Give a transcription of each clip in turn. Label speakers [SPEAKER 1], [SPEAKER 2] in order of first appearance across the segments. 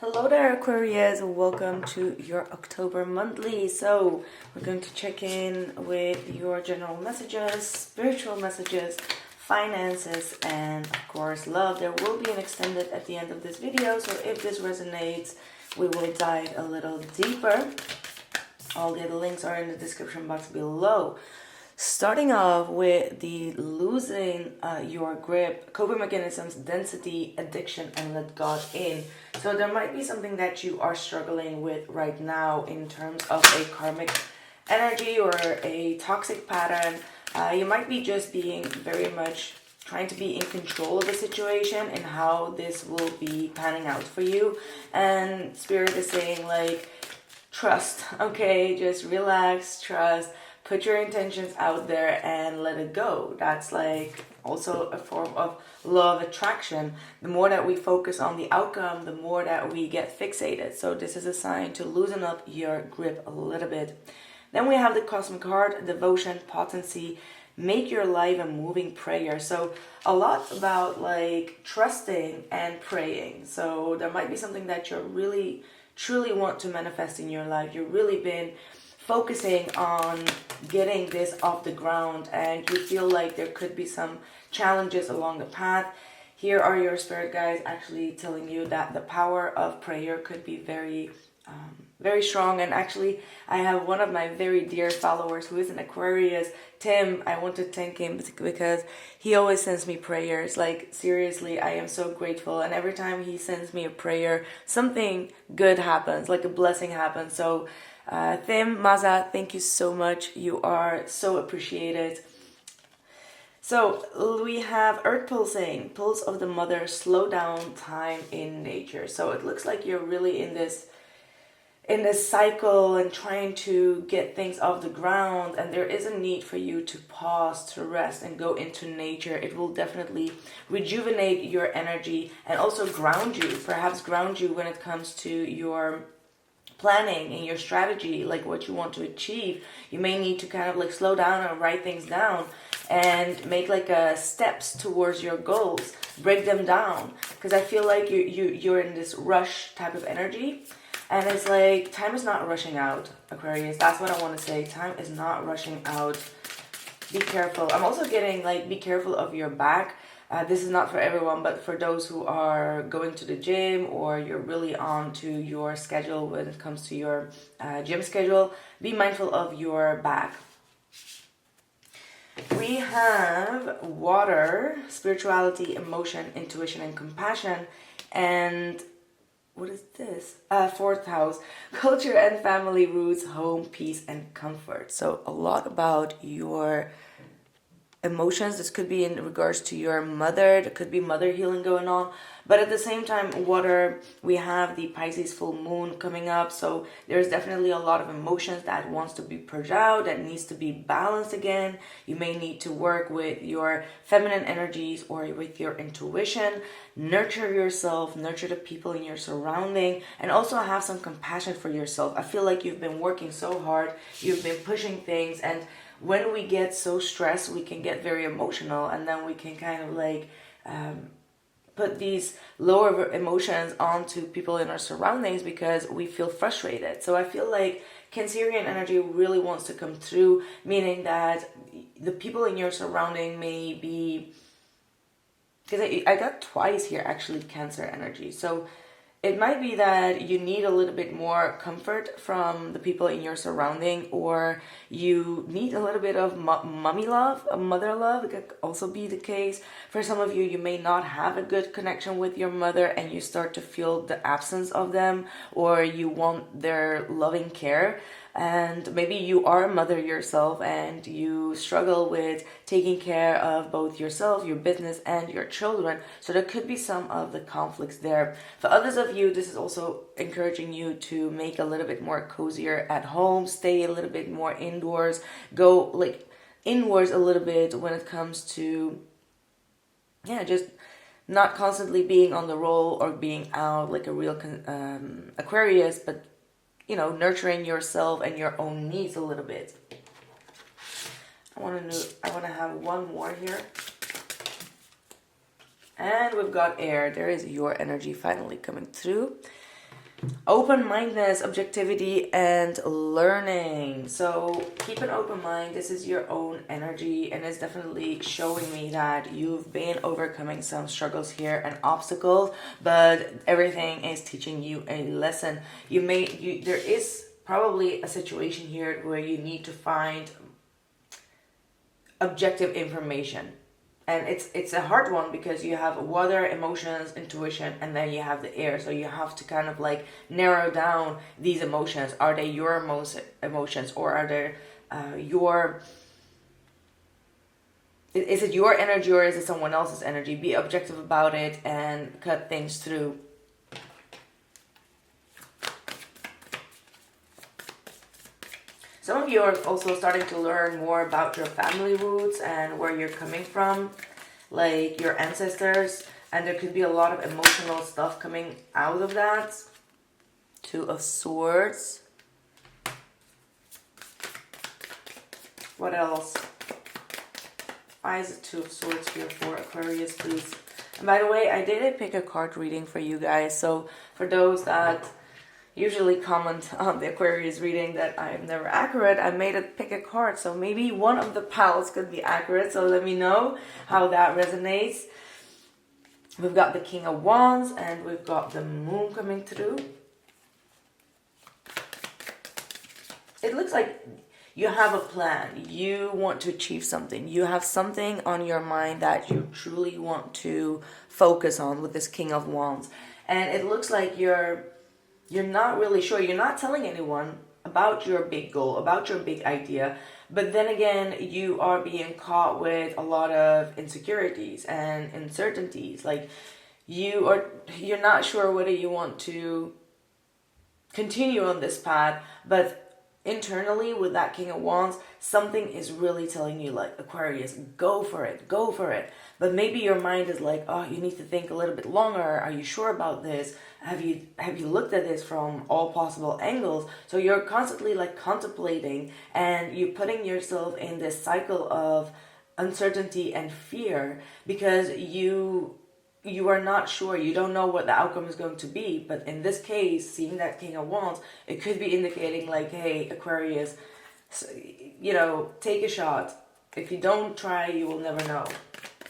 [SPEAKER 1] Hello there, Aquarius. Welcome to your October monthly. So, we're going to check in with your general messages, spiritual messages, finances, and of course, love. There will be an extended at the end of this video, so if this resonates, we will dive a little deeper. All the other links are in the description box below. Starting off with the losing your grip, coping mechanisms, density, addiction, and let God in. So there might be something that you are struggling with right now in terms of a karmic energy or a toxic pattern. You might be just being very much trying to be in control of the situation and how this will be panning out for you. And Spirit is saying like, trust, okay? Just relax, trust. Put your intentions out there and let it go. That's like also a form of law of attraction. The more that we focus on the outcome, the more that we get fixated. So this is a sign to loosen up your grip a little bit. Then we have the cosmic heart, devotion, potency, make your life a moving prayer. So a lot about like trusting and praying. So there might be something that you're really truly want to manifest in your life. You've really been focusing on getting this off the ground and you feel like there could be some challenges along the path. Here are your spirit guides actually telling you that the power of prayer could be very strong. And actually I have one of my very dear followers who is an Aquarius, Tim. I want to thank him because he always sends me prayers. Like seriously, I am so grateful, and every time he sends me a prayer, something good happens, like a blessing happens. So Tim, Maza, thank you so much. You are so appreciated. So we have Earth pulsing, pulse of the mother, slow down time in nature. So it looks like you're really in this cycle and trying to get things off the ground, and there is a need for you to pause, to rest, and go into nature. It will definitely rejuvenate your energy and also ground you, perhaps ground you when it comes to your planning and your strategy, like what you want to achieve. You may need to kind of like slow down and write things down and make like steps towards your goals, break them down, because I feel like you're in this rush type of energy. And it's like, time is not rushing out, Aquarius. That's what I want to say. Time is not rushing out. Be careful. I'm also getting like, be careful of your back. This is not for everyone, but for those who are going to the gym or you're really on to your schedule when it comes to your gym schedule, be mindful of your back. We have water, spirituality, emotion, intuition, and compassion. And what is this? Fourth house, culture and family roots, home, peace, and comfort. So a lot about your emotions. This could be in regards to your mother. There could be mother healing going on. But at the same time, water, we have the Pisces full moon coming up. So there's definitely a lot of emotions that wants to be purged out, that needs to be balanced again. You may need to work with your feminine energies or with your intuition. Nurture yourself, nurture the people in your surrounding, and also have some compassion for yourself. I feel like you've been working so hard. You've been pushing things, and when we get so stressed, we can get very emotional, and then we can kind of like put these lower emotions onto people in our surroundings because we feel frustrated. So I feel like Cancerian energy really wants to come through, meaning that the people in your surrounding may be, because I got twice here actually Cancer energy. So it might be that you need a little bit more comfort from the people in your surrounding, or you need a little bit of mommy love, mother love. It could also be the case. For some of you, you may not have a good connection with your mother and you start to feel the absence of them, or you want their loving care. And maybe you are a mother yourself and you struggle with taking care of both yourself, your business, and your children. So there could be some of the conflicts there. For others of you, this is also encouraging you to make a little bit more cozier at home, stay a little bit more indoors, go like inwards a little bit when it comes to, just not constantly being on the roll or being out like a real Aquarius, but nurturing yourself and your own needs a little bit. I want to have one more here. And we've got air. There is your energy finally coming through. Open-mindedness, objectivity, and learning. So keep an open mind. This is your own energy, and it's definitely showing me that you've been overcoming some struggles here and obstacles, but everything is teaching you a lesson. There is probably a situation here where you need to find objective information. And it's a hard one because you have water, emotions, intuition, and then you have the air. So you have to kind of like narrow down these emotions. Are they your emotions, or are they is it your energy, or is it someone else's energy? Be objective about it and cut things through. Some of you are also starting to learn more about your family roots and where you're coming from, like your ancestors, and there could be a lot of emotional stuff coming out of that. Two of Swords. What else? Why is it Two of Swords here for Aquarius, please? And by the way, I did pick a card reading for you guys, so for those that usually comment on the Aquarius reading that I am never accurate, I made it pick a card, so maybe one of the piles could be accurate, so let me know how that resonates. We've got the King of Wands, and we've got the Moon coming through. It looks like you have a plan. You want to achieve something. You have something on your mind that you truly want to focus on with this King of Wands. And it looks like you're not really sure. You're not telling anyone about your big goal, about your big idea. But then again, you are being caught with a lot of insecurities and uncertainties. Like you're not sure whether you want to continue on this path, but internally with that King of Wands, something is really telling you, like, Aquarius, go for it, go for it. But maybe your mind is like, oh, you need to think a little bit longer. Are you sure about this? Have you looked at this from all possible angles? So you're constantly like contemplating, and you're putting yourself in this cycle of uncertainty and fear because you are not sure. You don't know what the outcome is going to be. But in this case, seeing that King of Wands, it could be indicating like, hey, Aquarius, take a shot. If you don't try, you will never know.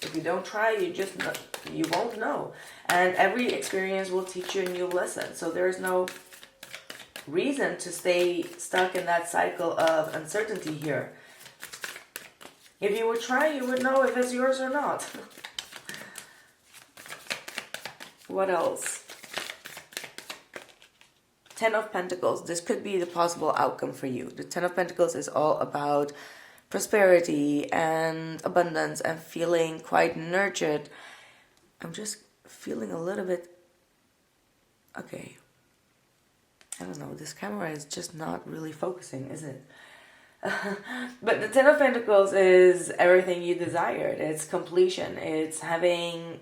[SPEAKER 1] If you don't try, you won't know. And every experience will teach you a new lesson. So there's no reason to stay stuck in that cycle of uncertainty here. If you would try, you would know if it's yours or not. What else? Ten of Pentacles. This could be the possible outcome for you. The Ten of Pentacles is all about prosperity and abundance and feeling quite nurtured. I'm just feeling a little bit... Okay. I don't know. This camera is just not really focusing, is it? But the Ten of Pentacles is everything you desired. It's completion. It's having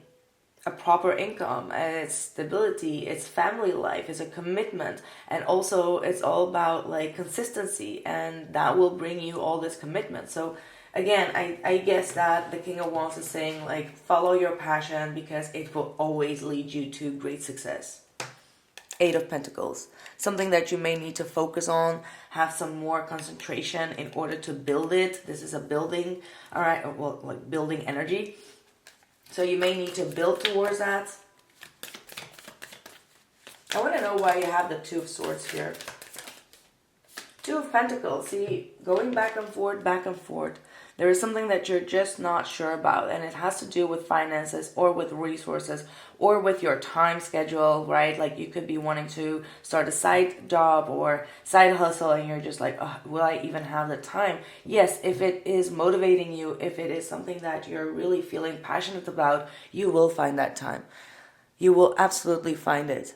[SPEAKER 1] a proper income, and it's stability, it's family life, it's a commitment, and also it's all about like consistency, and that will bring you all this commitment. So again, I guess that the King of Wands is saying like, follow your passion because it will always lead you to great success. Eight of Pentacles, something that you may need to focus on, have some more concentration in order to build it. This is a building, all right, well, like building energy. So you may need to build towards that. I want to know why you have the Two of Swords here. Two of Pentacles. See, going back and forth, back and forth. There is something that you're just not sure about, and it has to do with finances or with resources or with your time schedule, right? Like you could be wanting to start a side job or side hustle, and you're just like, oh, will I even have the time? Yes, if it is motivating you, if it is something that you're really feeling passionate about, you will find that time. You will absolutely find it.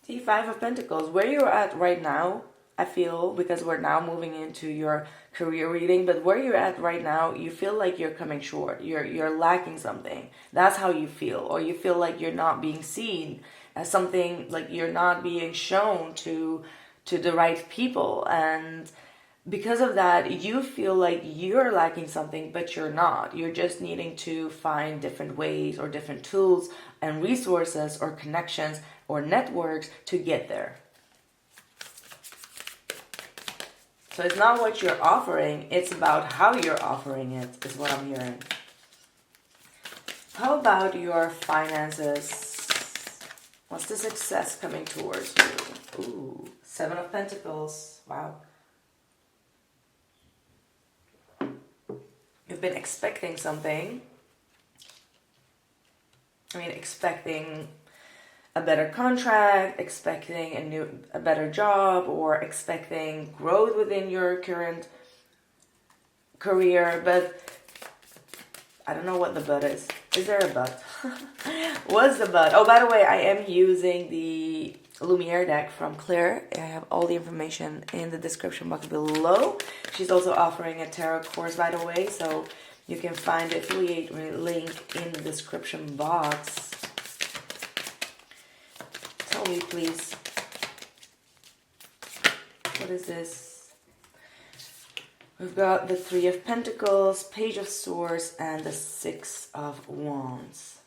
[SPEAKER 1] See, Five of Pentacles. Where you're at right now, I feel, because we're now moving into your career reading, but where you're at right now, you feel like you're coming short. You're lacking something. That's how you feel. Or you feel like you're not being seen as something, like you're not being shown to the right people. And because of that, you feel like you're lacking something, but you're not. You're just needing to find different ways or different tools and resources or connections or networks to get there. So it's not what you're offering, it's about how you're offering it, is what I'm hearing. How about your finances? What's the success coming towards you? Ooh, 7 of Pentacles. Wow. You've been expecting something. I mean, expecting a better contract, expecting a better job, or expecting growth within your current career, but I don't know what the but is. Is there a but? What's the but? Oh, by the way, I am using the Lumiere deck from Claire. I have all the information in the description box below. She's also offering a tarot course, by the way, so you can find the affiliate link in the description box. Tell me, please. What is this? We've got the 3 of Pentacles, Page of Swords, and the 6 of Wands.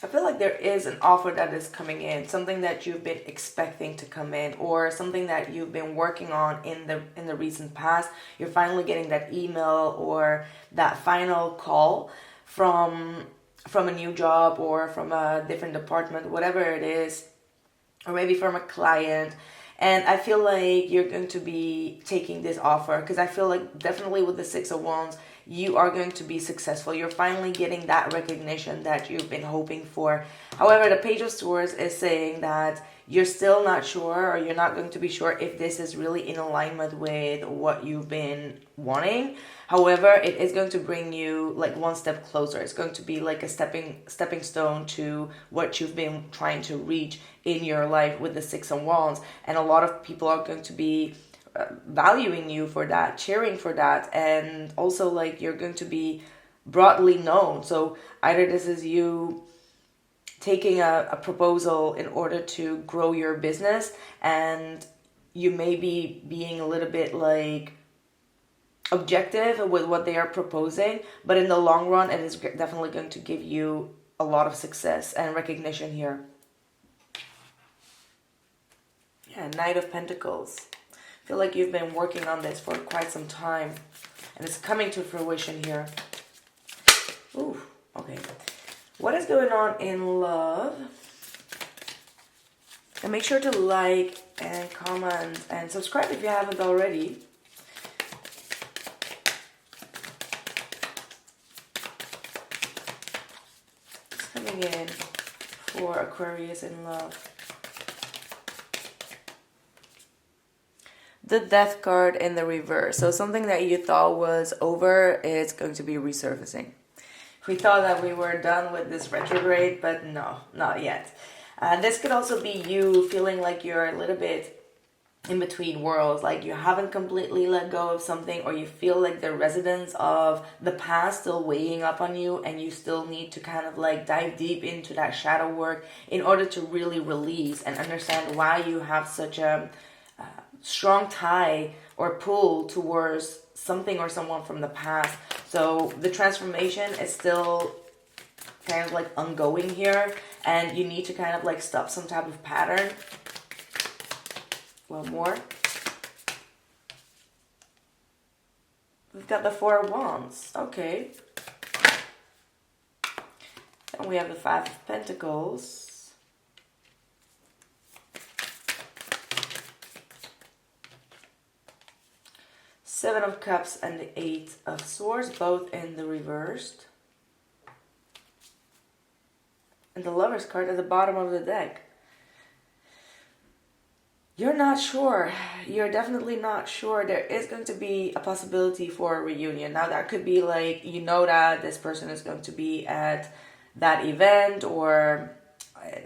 [SPEAKER 1] I feel like there is an offer that is coming in, something that you've been expecting to come in, or something that you've been working on in the recent past. You're finally getting that email or that final call from a new job or from a different department, whatever it is, or maybe from a client. And I feel like you're going to be taking this offer, because I feel like definitely with the 6 of Wands, you are going to be successful. You're finally getting that recognition that you've been hoping for. However, the Page of Swords is saying that you're still not sure, or you're not going to be sure if this is really in alignment with what you've been wanting. However, it is going to bring you like one step closer. It's going to be like a stepping stone to what you've been trying to reach in your life with the 6 of Wands. And a lot of people are going to be valuing you for that, cheering for that, and also like you're going to be broadly known. So either this is you taking a proposal in order to grow your business, and you may be being a little bit like objective with what they are proposing, but in the long run it is definitely going to give you a lot of success and recognition here. Yeah, Knight of Pentacles. I feel like you've been working on this for quite some time, and it's coming to fruition here. Ooh, okay. What is going on in love? And make sure to like and comment and subscribe if you haven't already. It's coming in for Aquarius in love. The Death card in the reverse. So something that you thought was over is going to be resurfacing. We thought that we were done with this retrograde, but no, not yet. This could also be you feeling like you're a little bit in between worlds, like you haven't completely let go of something, or you feel like the residue of the past still weighing up on you, and you still need to kind of like dive deep into that shadow work in order to really release and understand why you have such a strong tie or pull towards something or someone from the past. So the transformation is still kind of like ongoing here, and you need to kind of like stop some type of pattern. A little more. We've got the 4 of Wands. Okay. And we have the 5 of Pentacles. Seven of Cups and the 8 of Swords, both in the reversed. And the Lover's card at the bottom of the deck. You're not sure. You're definitely not sure. There is going to be a possibility for a reunion. Now that could be like, you know that this person is going to be at that event or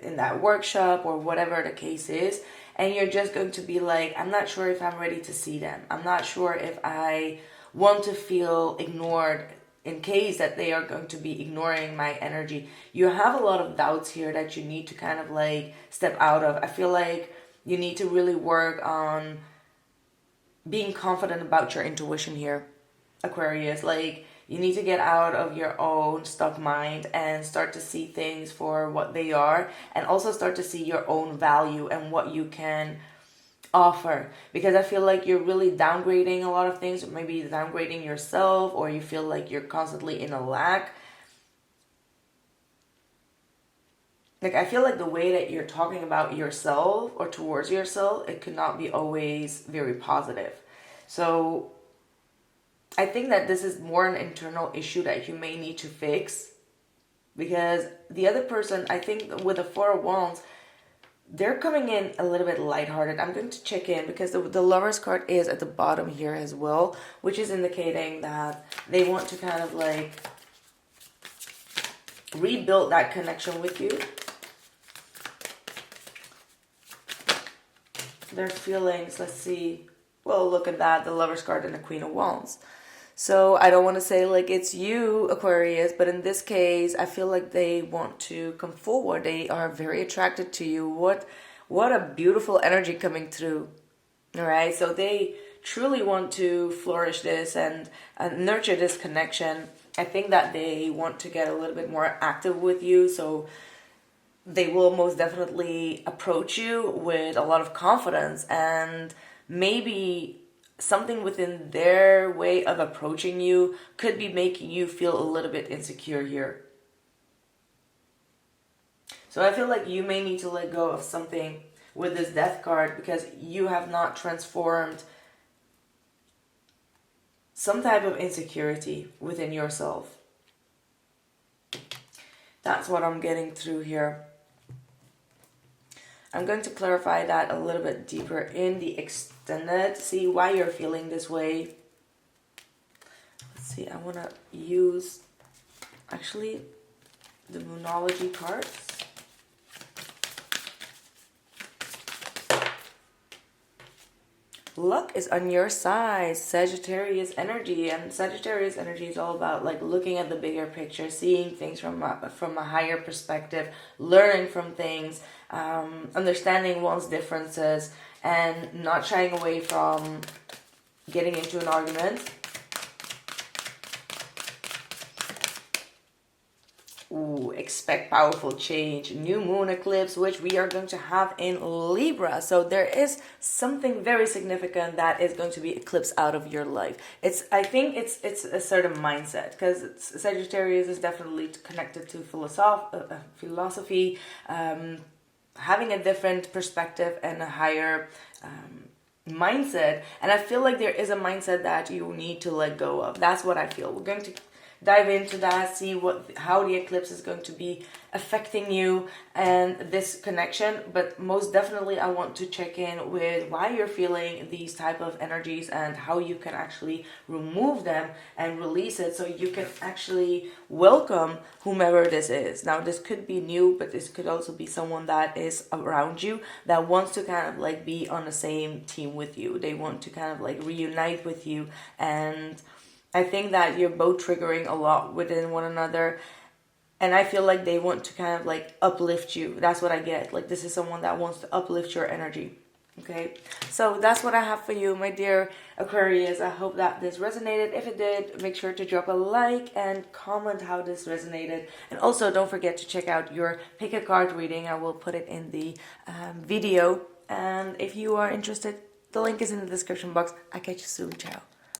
[SPEAKER 1] in that workshop or whatever the case is. And you're just going to be like, I'm not sure if I'm ready to see them. I'm not sure if I want to feel ignored in case that they are going to be ignoring my energy. You have a lot of doubts here that you need to kind of like step out of. I feel like you need to really work on being confident about your intuition here, Aquarius. Like, you need to get out of your own stuck mind and start to see things for what they are, and also start to see your own value and what you can offer. Because I feel like you're really downgrading a lot of things, maybe downgrading yourself, or you feel like you're constantly in a lack. Like, I feel like the way that you're talking about yourself or towards yourself, it could not be always very positive. So I think that this is more an internal issue that you may need to fix, because the other person, I think with the Four of Wands, they're coming in a little bit lighthearted. I'm going to check in because the Lover's card is at the bottom here as well, which is indicating that they want to kind of like rebuild that connection with you. Their feelings, let's see. Well, look at that, the Lover's card and the Queen of Wands. So I don't want to say like it's you, Aquarius, but in this case, I feel like they want to come forward. They are very attracted to you. What a beautiful energy coming through. All right, so they truly want to flourish this and nurture this connection. I think that they want to get a little bit more active with you, so they will most definitely approach you with a lot of confidence, and maybe something within their way of approaching you could be making you feel a little bit insecure here. So I feel like you may need to let go of something with this Death card, because you have not transformed some type of insecurity within yourself. That's what I'm getting through here. I'm going to clarify that a little bit deeper in the extended. See why you're feeling this way. Let's see, I want to use actually the Moonology cards. Luck is on your side, Sagittarius energy, and Sagittarius energy is all about like looking at the bigger picture, seeing things from a higher perspective, learning from things, understanding one's differences, and not shying away from getting into an argument. Ooh, expect powerful change. New moon eclipse, which we are going to have in Libra. So there is something very significant that is going to be eclipsed out of your life. I think it's a certain mindset, because Sagittarius is definitely connected to philosophy, having a different perspective and a higher mindset. And I feel like there is a mindset that you need to let go of. That's what I feel. We're going to dive into that, see how the eclipse is going to be affecting you and this connection. But most definitely I want to check in with why you're feeling these type of energies and how you can actually remove them and release it, so you can actually welcome whomever this is. Now this could be new, but this could also be someone that is around you that wants to kind of like be on the same team with you. They want to kind of like reunite with you, and I think that you're both triggering a lot within one another. And I feel like they want to kind of like uplift you. That's what I get. Like, this is someone that wants to uplift your energy. Okay. So that's what I have for you, my dear Aquarius. I hope that this resonated. If it did, make sure to drop a like and comment how this resonated. And also don't forget to check out your pick a card reading. I will put it in the video. And if you are interested, the link is in the description box. I'll catch you soon. Ciao.